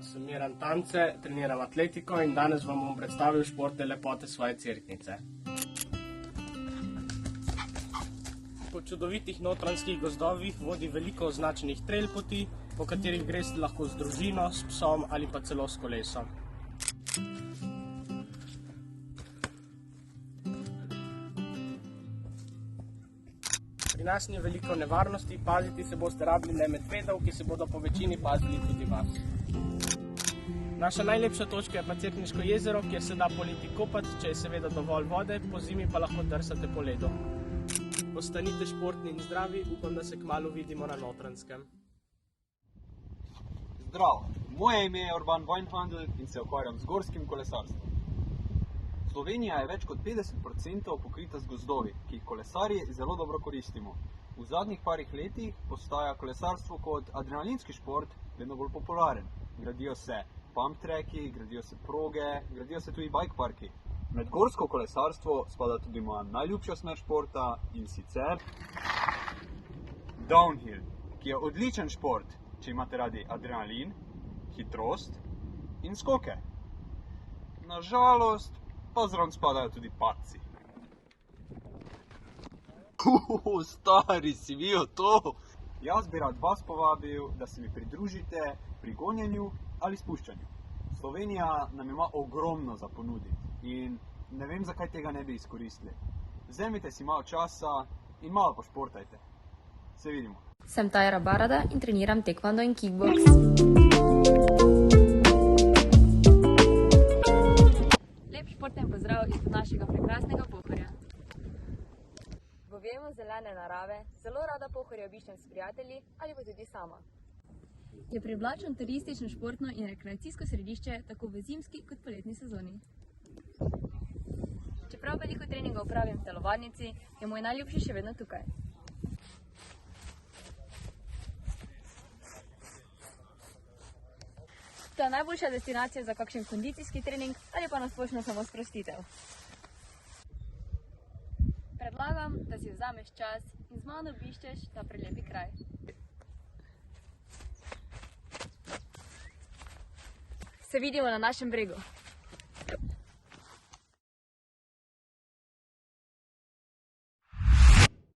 sem Miran Tance, treniram atletiko in danes vam bom predstavil športne lepote svoje Cerknice. Po čudovitih notranjskih gozdovih vodi veliko označenih trail poti, po katerih greste lahko z družino, s psom ali pa celo s kolesom. Pri nas ni veliko nevarnosti, paziti se boste rabili le medvedov, ki se bodo po večini pazili tudi vas. Naša najlepša točka je pa Cerkniško jezero, kjer se da poleti kopati, če je seveda dovolj vode, po zimi pa lahko drsate po ledu. Ostanite športni in zdravi, upam, da se kmalu vidimo na Notranjskem. Zdravo, moje ime je Urban Weinhandel in se ukvarjam z gorskim kolesarstvom. Slovenija je več kot 50% pokrita z gozdovi, ki jih kolesarji zelo dobro koristimo. V zadnjih parih letih postaja kolesarstvo kot adrenalinski šport vedno bolj popularen. Gradijo se pump tracki, gradijo se proge, gradijo se tudi bike parki. Med gorsko kolesarstvo spada tudi moja najljubša smer športa in sicer downhill, ki je odličen šport, če imate radi adrenalin, hitrost in skoke. Nažalost pa zraven spadajo tudi padci. Stari, si videl to? Jaz bi rad vas povabil, da se mi pridružite pri gonjenju ali spuščanju. Slovenija nam ima ogromno za ponuditi in ne vem, zakaj tega ne bi izkoristili. Vzemite si malo časa in malo pošportajte. Se vidimo. Sem Tajra Barada in treniram taekwondo in kickboks. Lep športen pozdrav iz našega prekrasnega Pohorja. V objemu zelene narave zelo rada Pohorje obiščem s prijatelji ali pa tudi sama. Je privlačno turistično, športno in rekreacijsko središče tako v zimski kot poletni sezoni. Čeprav veliko treningov opravim v telovadnici, je moj najljubši še vedno tukaj. To je najboljša destinacija za kakšen kondicijski trening ali pa na splošno samo sprostitev. Predlagam, da si vzameš čas in z mano obiščeš ta prelepi kraj. Se vidimo na našem bregu.